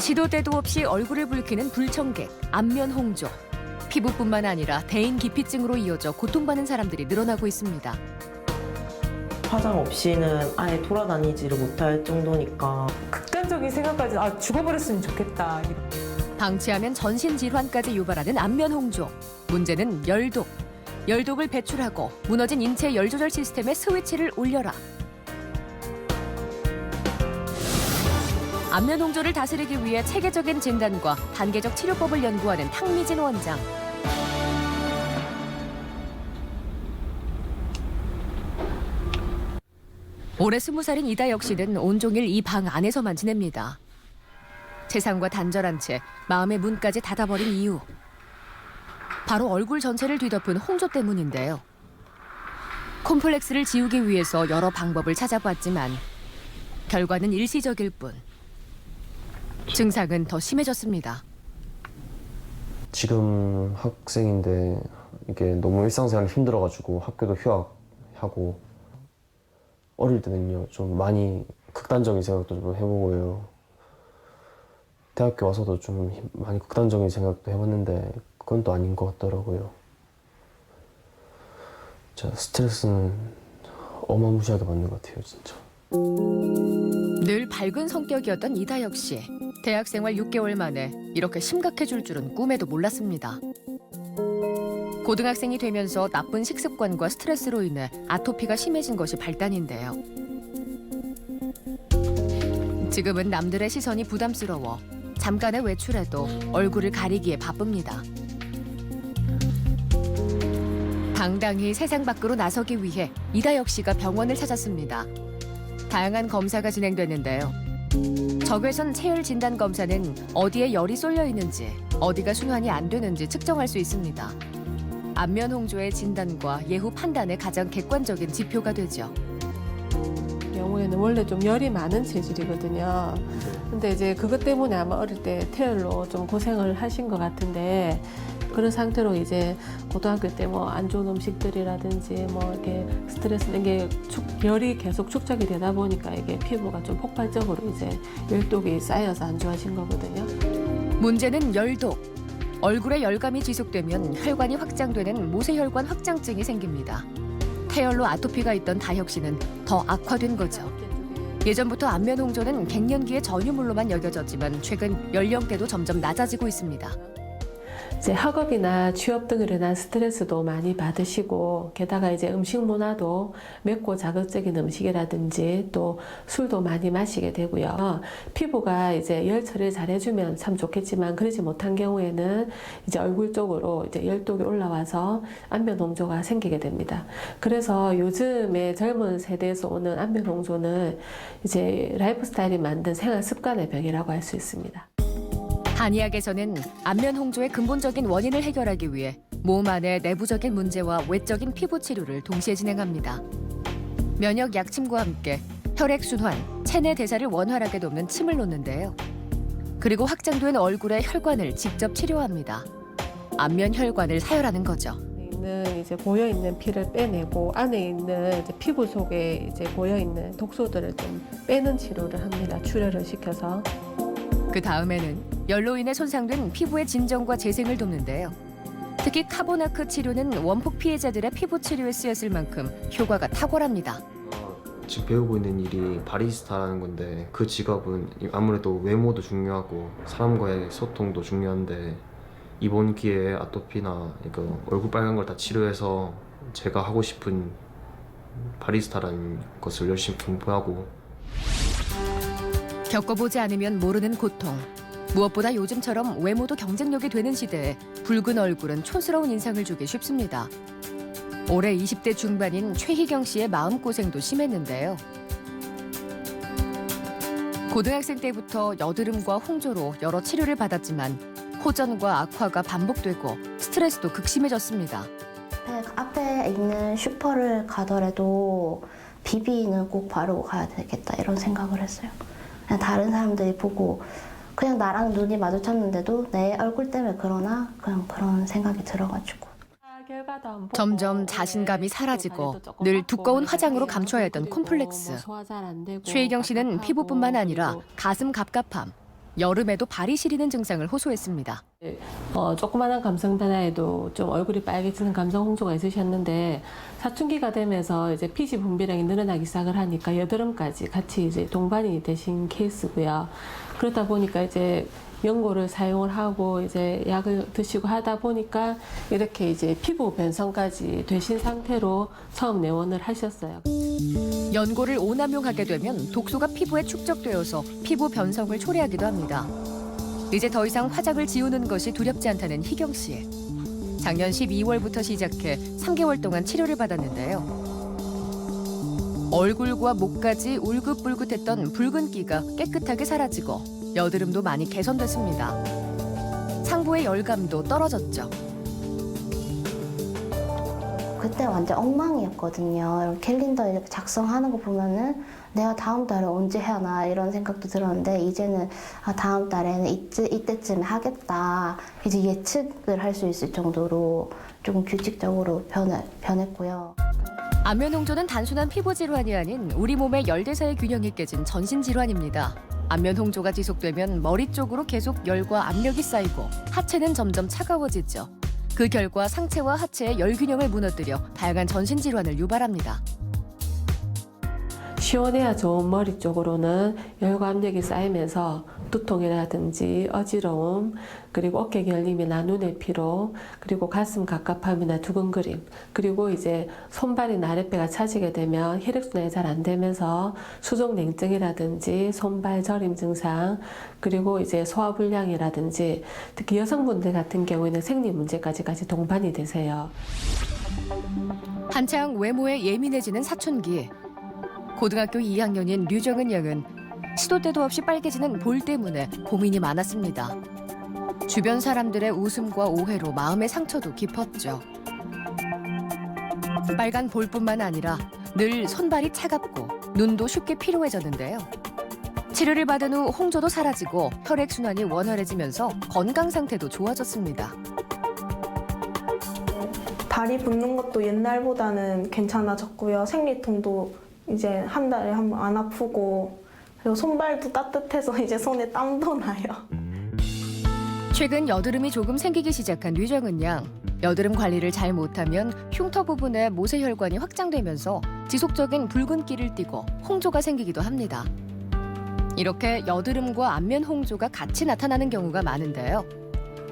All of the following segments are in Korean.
시도 때도 없이 얼굴을 붉히는 불청객, 안면 홍조. 피부뿐만 아니라 대인 기피증으로 이어져 고통받는 사람들이 늘어나고 있습니다. 화장 없이는 아예 돌아다니지를 못할 정도니까. 극단적인 생각까지 죽어버렸으면 좋겠다. 방치하면 전신 질환까지 유발하는 안면 홍조. 문제는 열독. 열독을 배출하고 무너진 인체 열 조절 시스템의 스위치를 올려라. 안면 홍조를 다스리기 위해 체계적인 진단과 단계적 치료법을 연구하는 탕미진 원장. 올해 20살인 이다혁 씨는 온종일 이 방 안에서만 지냅니다. 세상과 단절한 채 마음의 문까지 닫아버린 이유. 바로 얼굴 전체를 뒤덮은 홍조 때문인데요. 콤플렉스를 지우기 위해서 여러 방법을 찾아봤지만 결과는 일시적일 뿐. 증상은 더 심해졌습니다. 지금 학생인데 이게 너무 일상생활이 힘들어가지고 학교도 휴학하고 어릴 때는요 좀 많이 극단적인 생각도 좀 해보고요. 대학교 와서도 좀 많이 극단적인 생각도 해봤는데 그건 또 아닌 것 같더라고요. 진짜 스트레스는 어마무시하게 받는 것 같아요, 진짜. 늘 밝은 성격이었던 이다혁 씨. 대학 생활 6개월 만에 이렇게 심각해질 줄은 꿈에도 몰랐습니다. 고등학생이 되면서 나쁜 식습관과 스트레스로 인해 아토피가 심해진 것이 발단인데요. 지금은 남들의 시선이 부담스러워 잠깐의 외출에도 얼굴을 가리기에 바쁩니다. 당당히 세상 밖으로 나서기 위해 이다혁 씨가 병원을 찾았습니다. 다양한 검사가 진행됐는데요. 적외선 체열 진단 검사는 어디에 열이 쏠려 있는지, 어디가 순환이 안 되는지 측정할 수 있습니다. 안면 홍조의 진단과 예후 판단의 가장 객관적인 지표가 되죠. 경우에는 원래 좀 열이 많은 체질이거든요. 근데 이제 그것 때문에 아마 어릴 때 태열로 좀 고생을 하신 것 같은데 그런 상태로 이제 고등학교 때 뭐 안 좋은 음식들이라든지 뭐 이렇게 스트레스 이게 열이 계속 축적이 되다 보니까 이게 피부가 좀 폭발적으로 이제 열독이 쌓여서 안 좋아진 거거든요. 문제는 열독. 얼굴에 열감이 지속되면 혈관이 확장되는 모세혈관 확장증이 생깁니다. 태열로 아토피가 있던 다혁 씨는 더 악화된 거죠. 예전부터 안면 홍조는 갱년기의 전유물로만 여겨졌지만 최근 연령대도 점점 낮아지고 있습니다. 이제 학업이나 취업 등으로 인한 스트레스도 많이 받으시고 게다가 이제 음식 문화도 맵고 자극적인 음식이라든지 또 술도 많이 마시게 되고요. 피부가 이제 열 처리를 잘 해주면 참 좋겠지만 그러지 못한 경우에는 이제 얼굴 쪽으로 이제 열독이 올라와서 안면 홍조가 생기게 됩니다. 그래서 요즘에 젊은 세대에서 오는 안면 홍조는 이제 라이프 스타일이 만든 생활 습관의 병이라고 할 수 있습니다. 한의학에서는 안면 홍조의 근본적인 원인을 해결하기 위해 몸 안의 내부적인 문제와 외적인 피부 치료를 동시에 진행합니다. 면역 약침과 함께 혈액 순환, 체내 대사를 원활하게 돕는 침을 놓는데요. 그리고 확장된 얼굴의 혈관을 직접 치료합니다. 안면 혈관을 사혈하는 거죠. 있는 이제 고여 있는 피를 빼내고 안에 있는 이제 피부 속에 이제 고여 있는 독소들을 좀 빼는 치료를 합니다. 출혈을 시켜서. 그 다음에는 열로 인해 손상된 피부의 진정과 재생을 돕는데요. 특히 카보나크 치료는 원폭 피해자들의 피부 치료에 쓰였을 만큼 효과가 탁월합니다. 지금 배우고 있는 일이 바리스타라는 건데 그 직업은 아무래도 외모도 중요하고 사람과의 소통도 중요한데 이번 기회에 아토피나 이거 얼굴 빨간 걸 다 치료해서 제가 하고 싶은 바리스타라는 것을 열심히 공부하고 겪어보지 않으면 모르는 고통. 무엇보다 요즘처럼 외모도 경쟁력이 되는 시대에 붉은 얼굴은 촌스러운 인상을 주기 쉽습니다. 올해 20대 중반인 최희경 씨의 마음고생도 심했는데요. 고등학생 때부터 여드름과 홍조로 여러 치료를 받았지만 호전과 악화가 반복되고 스트레스도 극심해졌습니다. 앞에 있는 슈퍼를 가더라도 비비는 꼭 바르고 가야 되겠다 이런 생각을 했어요. 그냥 다른 사람들이 보고 그냥 나랑 눈이 마주쳤는데도 내 얼굴 때문에 그러나 그냥 그런 생각이 들어가지고. 점점 자신감이 사라지고 늘 두꺼운 화장으로 감춰야 했던 콤플렉스. 최희경 씨는 피부뿐만 아니라 가슴 갑갑함, 여름에도 발이 시리는 증상을 호소했습니다. 조그마한 감성 변화에도 좀 얼굴이 빨개지는 감성 홍조가 있으셨는데 사춘기가 되면서 이제 피지 분비량이 늘어나기 시작을 하니까 여드름까지 같이 이제 동반이 되신 케이스고요. 그러다 보니까 이제 연고를 사용을 하고 이제 약을 드시고 하다 보니까 이렇게 이제 피부 변성까지 되신 상태로 처음 내원을 하셨어요. 연고를 오남용하게 되면 독소가 피부에 축적되어서 피부 변성을 초래하기도 합니다. 이제 더 이상 화장을 지우는 것이 두렵지 않다는 희경 씨. 작년 12월부터 시작해 3개월 동안 치료를 받았는데요. 얼굴과 목까지 울긋불긋했던 붉은기가 깨끗하게 사라지고 여드름도 많이 개선됐습니다. 상부의 열감도 떨어졌죠. 그때 완전 엉망이었거든요. 이런 캘린더 이렇게 작성하는 거 보면은 내가 다음 달에 언제 하나 이런 생각도 들었는데 이제는 다음 달에는 이때쯤에 하겠다. 이제 예측을 할 수 있을 정도로 조금 규칙적으로 변했고요. 안면홍조는 단순한 피부 질환이 아닌 우리 몸의 열대사의 균형이 깨진 전신 질환입니다. 안면홍조가 지속되면 머리 쪽으로 계속 열과 압력이 쌓이고 하체는 점점 차가워지죠. 그 결과 상체와 하체의 열 균형을 무너뜨려 다양한 전신 질환을 유발합니다. 시원해야 좋은 머리 쪽으로는 열과 압력이 쌓이면서 두통이라든지 어지러움, 그리고 어깨 결림이나 눈의 피로, 그리고 가슴 갑갑함이나 두근거림, 그리고 이제 손발이나 아랫배가 차지게 되면 혈액순환이 잘 안 되면서 수족 냉증이라든지 손발 저림 증상, 그리고 이제 소화불량이라든지 특히 여성분들 같은 경우에는 생리 문제까지 동반이 되세요. 한창 외모에 예민해지는 사춘기. 고등학교 2학년인 류정은 양은 시도 때도 없이 빨개지는 볼 때문에 고민이 많았습니다. 주변 사람들의 웃음과 오해로 마음의 상처도 깊었죠. 빨간 볼뿐만 아니라 늘 손발이 차갑고 눈도 쉽게 피로해졌는데요. 치료를 받은 후 홍조도 사라지고 혈액순환이 원활해지면서 건강 상태도 좋아졌습니다. 발이 붓는 것도 옛날보다는 괜찮아졌고요. 생리통도 이제 한 달에 한 번 안 아프고, 그리고 손발도 따뜻해서 이제 손에 땀도 나요. 최근 여드름이 조금 생기기 시작한 류정은 양. 여드름 관리를 잘 못하면 흉터 부분에 모세혈관이 확장되면서 지속적인 붉은기를 띠고 홍조가 생기기도 합니다. 이렇게 여드름과 안면 홍조가 같이 나타나는 경우가 많은데요.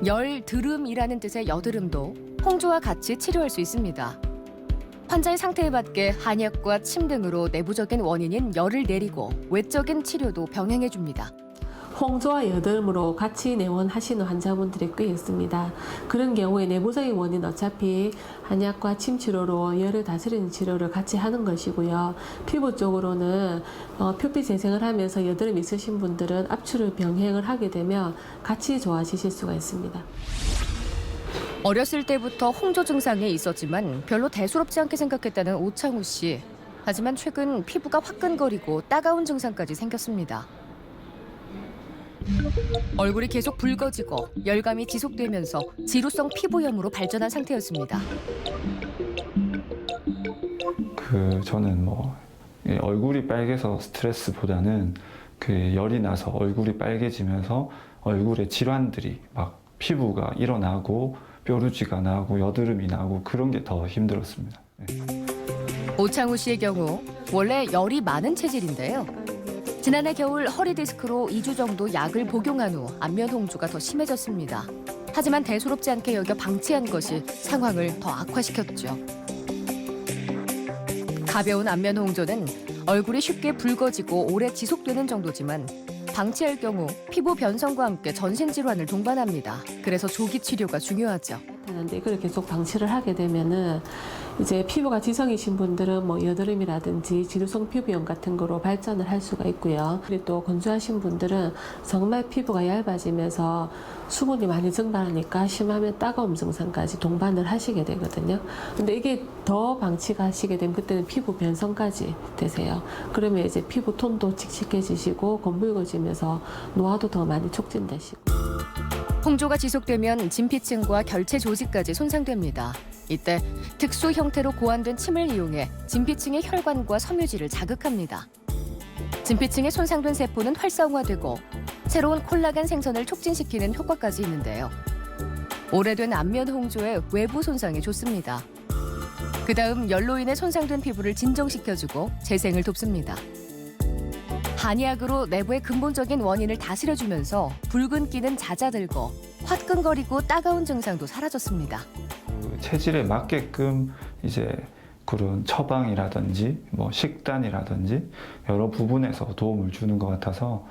열드름이라는 뜻의 여드름도 홍조와 같이 치료할 수 있습니다. 환자의 상태에 맞게 한약과 침 등으로 내부적인 원인인 열을 내리고 외적인 치료도 병행해줍니다. 홍조와 여드름으로 같이 내원하시는 환자분들이 꽤 있습니다. 그런 경우에 내부적인 원인 어차피 한약과 침치료로 열을 다스리는 치료를 같이 하는 것이고요. 피부 쪽으로는 표피 재생을 하면서 여드름 있으신 분들은 압출을 병행을 하게 되면 같이 좋아지실 수가 있습니다. 어렸을 때부터 홍조 증상이 있었지만 별로 대수롭지 않게 생각했다는 오창우 씨. 하지만 최근 피부가 화끈거리고 따가운 증상까지 생겼습니다. 얼굴이 계속 붉어지고 열감이 지속되면서 지루성 피부염으로 발전한 상태였습니다. 저는 얼굴이 빨개서 스트레스보다는 열이 나서 얼굴이 빨개지면서 얼굴에 질환들이 막 피부가 일어나고 뾰루지가 나고 여드름이 나고 그런 게 더 힘들었습니다. 오창우 씨의 경우 원래 열이 많은 체질인데요. 지난해 겨울 허리 디스크로 2주 정도 약을 복용한 후 안면 홍조가 더 심해졌습니다. 하지만 대수롭지 않게 여겨 방치한 것이 상황을 더 악화시켰죠. 가벼운 안면 홍조는 얼굴이 쉽게 붉어지고 오래 지속되는 정도지만 방치할 경우 피부 변성과 함께 전신 질환을 동반합니다. 그래서 조기 치료가 중요하죠. 나타나는데 이걸 계속 방치를 하게 되면은 이제 피부가 지성이신 분들은 여드름이라든지 지루성 피부염 같은 거로 발전을 할 수가 있고요. 그리고 또 건조하신 분들은 정말 피부가 얇아지면서 수분이 많이 증발하니까 심하면 따가움 증상까지 동반을 하시게 되거든요. 근데 이게 더 방치가 하시게 되면 그때는 피부 변성까지 되세요. 그러면 이제 피부 톤도 칙칙해지시고 검붉어지면서 노화도 더 많이 촉진되시고. 홍조가 지속되면 진피층과 결체 조직까지 손상됩니다. 이때 특수 형태로 고안된 침을 이용해 진피층의 혈관과 섬유질을 자극합니다. 진피층에 손상된 세포는 활성화되고 새로운 콜라겐 생성을 촉진시키는 효과까지 있는데요. 오래된 안면 홍조의 외부 손상에 좋습니다. 그다음 열로 인해 손상된 피부를 진정시켜주고 재생을 돕습니다. 한의학으로 내부의 근본적인 원인을 다스려주면서 붉은기는 잦아들고 화끈거리고 따가운 증상도 사라졌습니다. 그 체질에 맞게끔 이제 그런 처방이라든지 뭐 식단이라든지 여러 부분에서 도움을 주는 것 같아서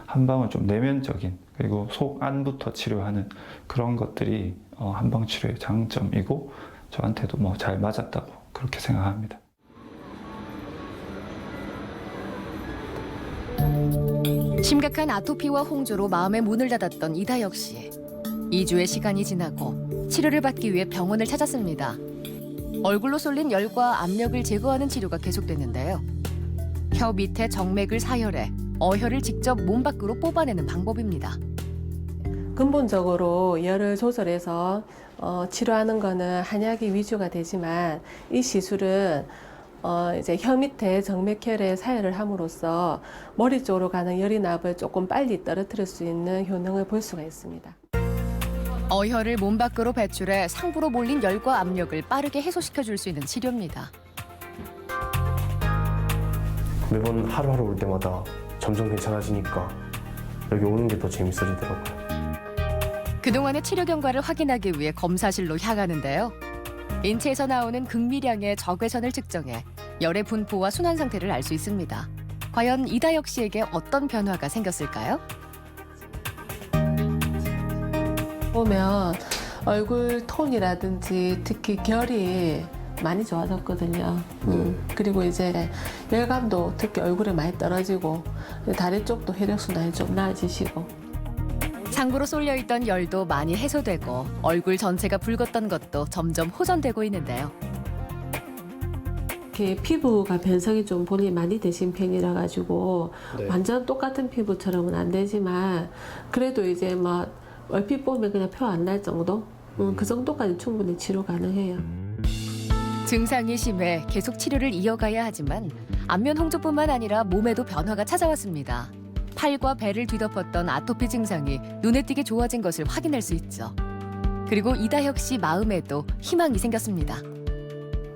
한방은 좀 내면적인 그리고 속 안부터 치료하는 그런 것들이 한방 치료의 장점이고 저한테도 뭐 잘 맞았다고 그렇게 생각합니다. 심각한 아토피와 홍조로 마음의 문을 닫았던 이다혁 씨. 2주의 시간이 지나고 치료를 받기 위해 병원을 찾았습니다. 얼굴로 쏠린 열과 압력을 제거하는 치료가 계속됐는데요. 혀 밑에 정맥을 사혈해 어혈을 직접 몸 밖으로 뽑아내는 방법입니다. 근본적으로 열을 조절해서 치료하는 거는 한약이 위주가 되지만 이 시술은 이제 혀 밑에 정맥혈에 사혈을 함으로써 머리 쪽으로 가는 열이납을 조금 빨리 떨어뜨릴 수 있는 효능을 볼 수가 있습니다. 어혈을 몸 밖으로 배출해 상부로 몰린 열과 압력을 빠르게 해소시켜줄 수 있는 치료입니다. 매번 하루하루 올 때마다 점점 괜찮아지니까 여기 오는 게 더 재밌어지더라고요. 그동안의 치료 경과를 확인하기 위해 검사실로 향하는데요. 인체에서 나오는 극미량의 적외선을 측정해 열의 분포와 순환 상태를 알 수 있습니다. 과연 이다혁 씨에게 어떤 변화가 생겼을까요? 보면 얼굴 톤이라든지 특히 결이 많이 좋아졌거든요. 그리고 이제 열감도 특히 얼굴에 많이 떨어지고 다리 쪽도 혈액순환이 좀 나아지시고 상부로 쏠려있던 열도 많이 해소되고 얼굴 전체가 붉었던 것도 점점 호전되고 있는데요. 이렇게 피부가 변성이 좀 본인이 많이 되신 편이라 가지고 네. 완전 똑같은 피부처럼은 안 되지만 그래도 이제 막 얼핏 보면 그냥 표 안 날 정도? 그 정도까지 충분히 치료 가능해요. 증상이 심해 계속 치료를 이어가야 하지만 안면 홍조뿐만 아니라 몸에도 변화가 찾아왔습니다. 팔과 배를 뒤덮었던 아토피 증상이 눈에 띄게 좋아진 것을 확인할 수 있죠. 그리고 이다혁 씨 마음에도 희망이 생겼습니다.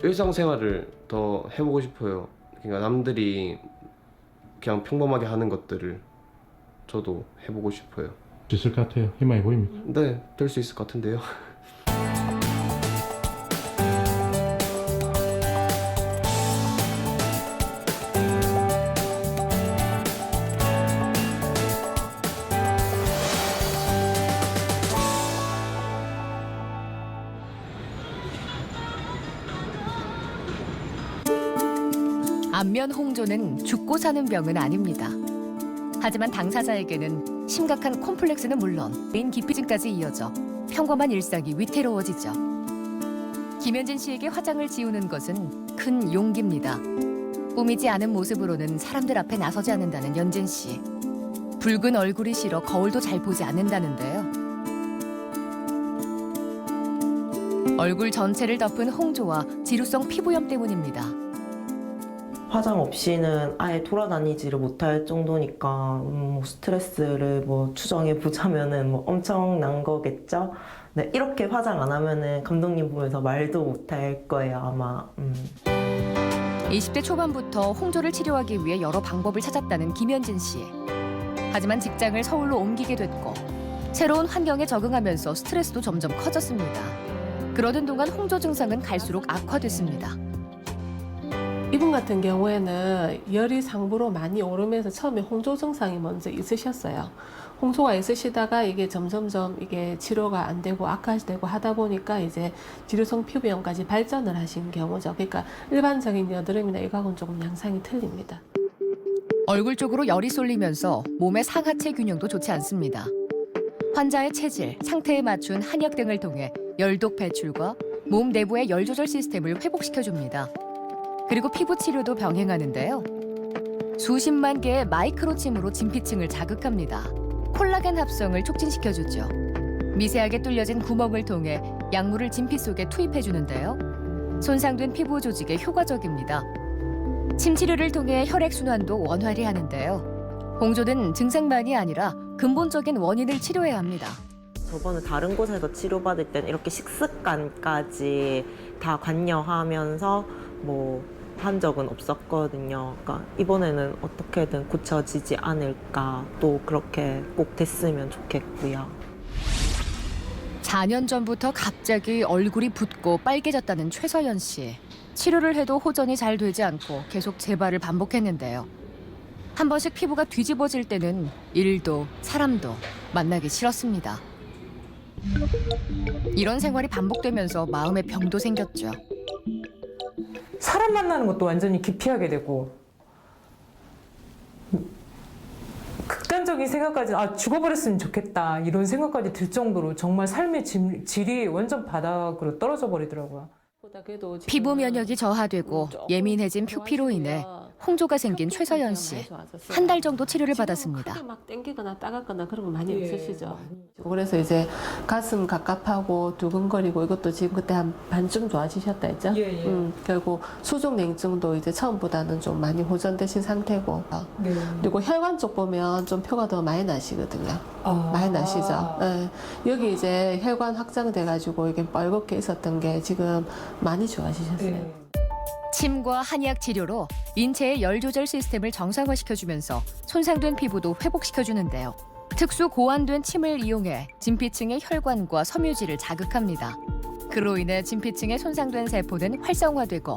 일상생활을 더 해보고 싶어요. 그러니까 남들이 그냥 평범하게 하는 것들을 저도 해보고 싶어요. 있을 것 같아요. 희망이 보입니다. 네, 될 수 있을 것 같은데요. 안면 홍조는 죽고 사는 병은 아닙니다. 하지만 당사자에게는 심각한 콤플렉스는 물론 인 기피증까지 이어져 평범한 일상이 위태로워지죠. 김현진 씨에게 화장을 지우는 것은 큰 용기입니다. 꾸미지 않은 모습으로는 사람들 앞에 나서지 않는다는 연진 씨. 붉은 얼굴이 싫어 거울도 잘 보지 않는다는데요. 얼굴 전체를 덮은 홍조와 지루성 피부염 때문입니다. 화장 없이는 아예 돌아다니지를 못할 정도니까 스트레스를 추정해 보자면은 엄청난 거겠죠. 네, 이렇게 화장 안 하면은 감독님 보면서 말도 못할 거예요, 아마. 20대 초반부터 홍조를 치료하기 위해 여러 방법을 찾았다는 김현진 씨. 하지만 직장을 서울로 옮기게 됐고 새로운 환경에 적응하면서 스트레스도 점점 커졌습니다. 그러던 동안 홍조 증상은 갈수록 악화됐습니다. 이분 같은 경우에는 열이 상부로 많이 오르면서 처음에 홍조 증상이 먼저 있으셨어요. 홍조가 있으시다가 이게 점점점 이게 치료가 안 되고 악화되고 하다 보니까 이제 지루성 피부염까지 발전을 하신 경우죠. 그러니까 일반적인 여드름이나 이거하고는 조금 양상이 틀립니다. 얼굴 쪽으로 열이 쏠리면서 몸의 상하체 균형도 좋지 않습니다. 환자의 체질, 상태에 맞춘 한약 등을 통해 열독 배출과 몸 내부의 열 조절 시스템을 회복시켜줍니다. 그리고 피부 치료도 병행하는데요. 수십만 개의 마이크로침으로 진피층을 자극합니다. 콜라겐 합성을 촉진시켜주죠. 미세하게 뚫려진 구멍을 통해 약물을 진피 속에 투입해주는데요. 손상된 피부 조직에 효과적입니다. 침 치료를 통해 혈액순환도 원활히 하는데요. 홍조는 증상만이 아니라 근본적인 원인을 치료해야 합니다. 저번에 다른 곳에서 치료받을 때는 이렇게 식습관까지 다 관여하면서 한 적은 없었거든요. 그러니까 이번에는 어떻게든 고쳐지지 않을까, 또 그렇게 꼭 됐으면 좋겠고요. 4년 전부터 갑자기 얼굴이 붓고 빨개졌다는 최서연 씨. 치료를 해도 호전이 잘 되지 않고 계속 재발을 반복했는데요. 한 번씩 피부가 뒤집어질 때는 일도 사람도 만나기 싫었습니다. 이런 생활이 반복되면서 마음의 병도 생겼죠. 사람 만나는 것도 완전히 기피하게 되고 극단적인 생각까지 죽어버렸으면 좋겠다 이런 생각까지 들 정도로 정말 삶의 질이 완전 바닥으로 떨어져 버리더라고요. 피부 면역이 저하되고 예민해진 표피로 인해 홍조가 생긴 최서연 씨. 한 달 정도 치료를 받았습니다. 크게 막 땡기거나 따갑거나 그런 거 많이 없으시죠? 그래서 이제 가슴 갑갑하고 두근거리고 이것도 지금 그때 한 반쯤 좋아지셨다 했죠? 그리고 수족 냉증도 이제 처음보다는 좀 많이 호전되신 상태고 그리고 혈관 쪽 보면 좀 표가 더 많이 나시거든요. 많이 나시죠? 네. 여기 이제 혈관 확장돼가지고 이게 빨갛게 있었던 게 지금 많이 좋아지셨어요. 침과 한약 치료로 인체의 열 조절 시스템을 정상화시켜주면서 손상된 피부도 회복시켜주는데요. 특수 고안된 침을 이용해 진피층의 혈관과 섬유질을 자극합니다. 그로 인해 진피층의 손상된 세포는 활성화되고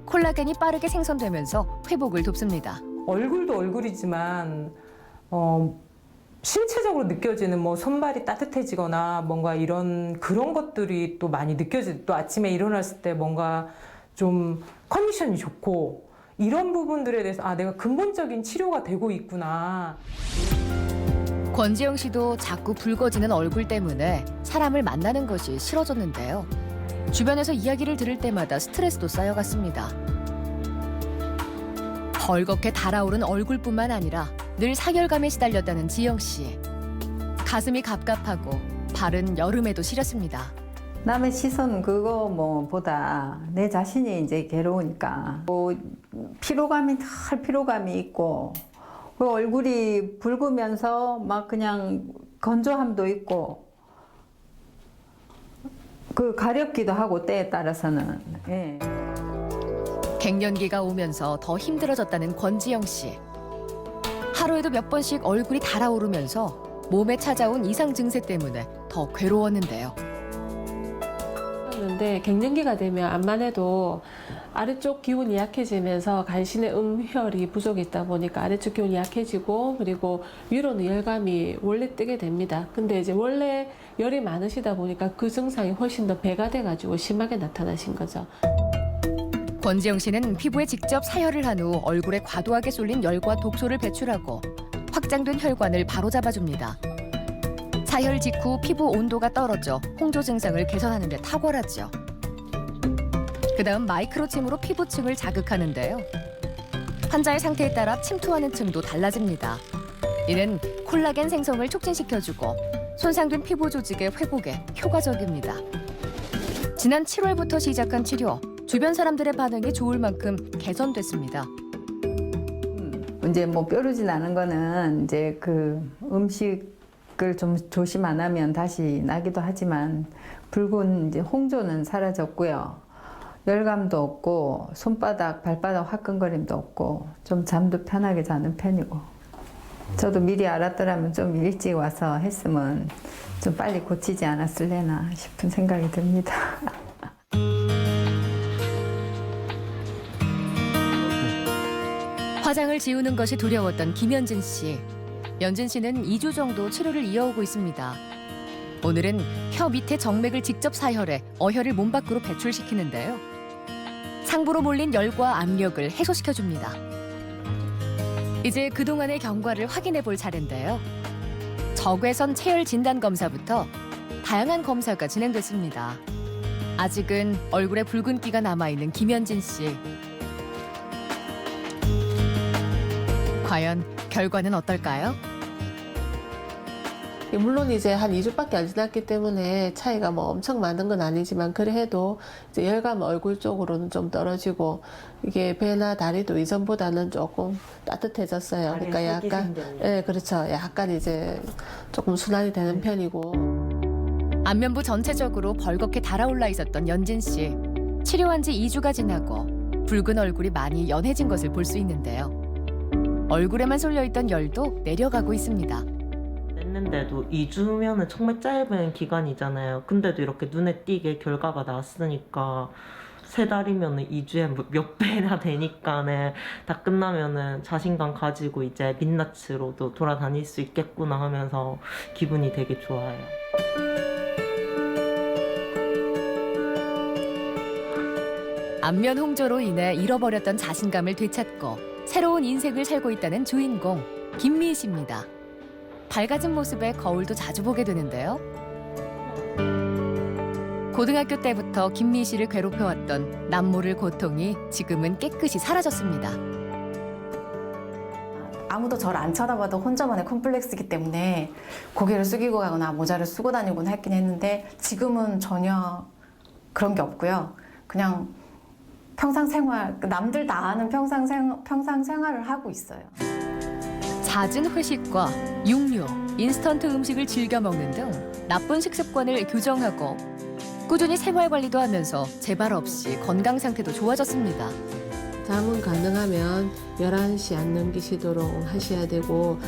콜라겐이 빠르게 생성되면서 회복을 돕습니다. 얼굴도 얼굴이지만 신체적으로 느껴지는 손발이 따뜻해지거나 뭔가 그런 것들이 또 많이 또 아침에 일어났을 때 뭔가 좀 컨디션이 좋고 이런 부분들에 대해서 내가 근본적인 치료가 되고 있구나. 권지영 씨도 자꾸 붉어지는 얼굴 때문에 사람을 만나는 것이 싫어졌는데요. 주변에서 이야기를 들을 때마다 스트레스도 쌓여갔습니다. 벌겋게 달아오른 얼굴뿐만 아니라 늘 사열감에 시달렸다는 지영 씨. 가슴이 갑갑하고 발은 여름에도 시렸습니다. 남의 시선 보다 내 자신이 이제 괴로우니까 피로감이 늘 피로감이 있고 그 얼굴이 붉으면서 막 그냥 건조함도 있고 가렵기도 하고 때에 따라서는. 예. 갱년기가 오면서 더 힘들어졌다는 권지영 씨. 하루에도 몇 번씩 얼굴이 달아오르면서 몸에 찾아온 이상 증세 때문에 더 괴로웠는데요. 근데 갱년기가 되면 암만 해도 아래쪽 기운이 약해지면서 간신의 음혈이 부족했다 보니까 아래쪽 기운이 약해지고 그리고 위로는 열감이 원래 뜨게 됩니다. 근데 이제 원래 열이 많으시다 보니까 그 증상이 훨씬 더 배가 돼가지고 심하게 나타나신 거죠. 권지영 씨는 피부에 직접 사혈을 한 후 얼굴에 과도하게 쏠린 열과 독소를 배출하고 확장된 혈관을 바로잡아줍니다. 사혈 직후 피부 온도가 떨어져 홍조 증상을 개선하는 데 탁월하죠. 그다음 마이크로침으로 피부층을 자극하는데요. 환자의 상태에 따라 침투하는 층도 달라집니다. 이는 콜라겐 생성을 촉진시켜주고 손상된 피부 조직의 회복에 효과적입니다. 지난 7월부터 시작한 치료, 주변 사람들의 반응이 좋을 만큼 개선됐습니다. 이제 뾰루지 나는 거는 이제 음식을 좀 조심 안 하면 다시 나기도 하지만 붉은 이제 홍조는 사라졌고요. 열감도 없고 손바닥, 발바닥 화끈거림도 없고 좀 잠도 편하게 자는 편이고 저도 미리 알았더라면 좀 일찍 와서 했으면 좀 빨리 고치지 않았을래나 싶은 생각이 듭니다. 화장을 지우는 것이 두려웠던 김연진 씨. 연진 씨는 2주 정도 치료를 이어오고 있습니다. 오늘은 혀 밑에 정맥을 직접 사혈해 어혈을 몸 밖으로 배출시키는데요. 상부로 몰린 열과 압력을 해소시켜줍니다. 이제 그동안의 경과를 확인해 볼 차례인데요. 적외선 체열 진단 검사부터 다양한 검사가 진행됐습니다. 아직은 얼굴에 붉은기가 남아있는 김연진 씨. 과연 결과는 어떨까요? 물론 이제 한 2주밖에 안 지났기 때문에 차이가 뭐 엄청 많은 건 아니지만 그래도 이제 열감 얼굴 쪽으로는 좀 떨어지고 이게 배나 다리도 이전보다는 조금 따뜻해졌어요. 그러니까 약간 예, 그렇죠. 약간 이제 조금 순환이 되는 편이고. 안면부 전체적으로 벌겋게 달아올라 있었던 연진 씨. 치료한 지 2주가 지나고 붉은 얼굴이 많이 연해진 것을 볼 수 있는데요. 얼굴에만 쏠려있던 열도 내려가고 있습니다. 했는데도 2주면은 정말 짧은 기간이잖아요. 근데도 이렇게 눈에 띄게 결과가 나왔으니까 3달이면은 2주에 몇 배나 되니까는 다 끝나면은 자신감 가지고 이제 민낯으로도 돌아다닐 수 있겠구나 하면서 기분이 되게 좋아요. 안면 홍조로 인해 잃어버렸던 자신감을 되찾고 새로운 인생을 살고 있다는 주인공 김미희 씨입니다. 밝아진 모습에 거울도 자주 보게 되는데요. 고등학교 때부터 김미희 씨를 괴롭혀왔던 남모를 고통이 지금은 깨끗이 사라졌습니다. 아무도 저를 안 쳐다봐도 혼자만의 컴플렉스이기 때문에 고개를 숙이고 가거나 모자를 쓰고 다니곤 했긴 했는데 지금은 전혀 그런 게 없고요. 그냥 평상 생활, 남들 다 아는 평상 생활을 하고 있어요. 잦은 회식과 육류, 인스턴트 음식을 즐겨 먹는 등 나쁜 식습관을 교정하고 꾸준히 생활 관리도 하면서 재발 없이 건강 상태도 좋아졌습니다. 잠은 가능하면 11시 안 넘기시도록 하셔야 되고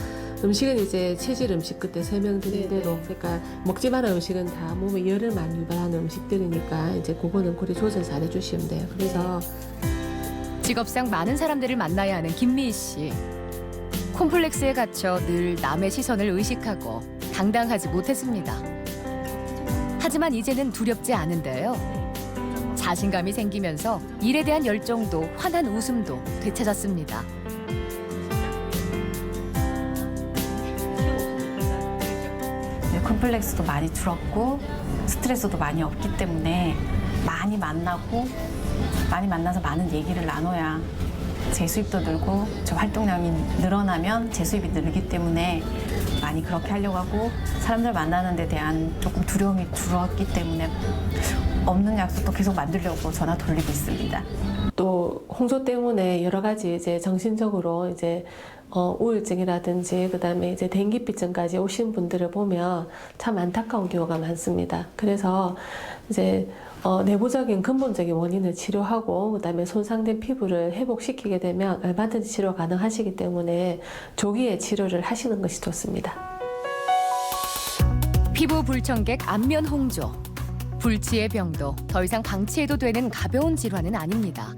음식은 이제 체질 음식 그때 설명드린 대로 그러니까 먹지 말은 음식은 다 몸에 열을 많이 유발하는 음식들이니까 이제 그거는 고리 조절 잘 해주시면 돼요. 그래서 직업상 많은 사람들을 만나야 하는 김미희 씨. 콤플렉스에 갇혀 늘 남의 시선을 의식하고 당당하지 못했습니다. 하지만 이제는 두렵지 않은데요. 자신감이 생기면서 일에 대한 열정도 환한 웃음도 되찾았습니다. 컴플렉스도 많이 줄었고 스트레스도 많이 없기 때문에 많이 만나서 많은 얘기를 나눠야 제 수입도 늘고 저 활동량이 늘어나면 제 수입이 늘기 때문에 많이 그렇게 하려고 하고 사람들 만나는 데 대한 조금 두려움이 줄었기 때문에 없는 약속도 계속 만들려고 전화 돌리고 있습니다. 또 홍조 때문에 여러 가지 이제 정신적으로 이제 우울증이라든지 그다음에 이제 dengue비증까지 오신 분들을 보면 참 안타까운 경우가 많습니다. 그래서 이제 내부적인 근본적인 원인을 치료하고 그다음에 손상된 피부를 회복시키게 되면 얼마든지 치료 가능하시기 때문에 조기에 치료를 하시는 것이 좋습니다. 피부 불청객 안면 홍조. 불치의 병도 더 이상 방치해도 되는 가벼운 질환은 아닙니다.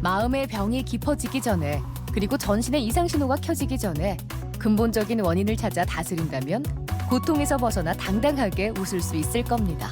마음의 병이 깊어지기 전에 그리고 전신의 이상 신호가 켜지기 전에 근본적인 원인을 찾아 다스린다면 고통에서 벗어나 당당하게 웃을 수 있을 겁니다.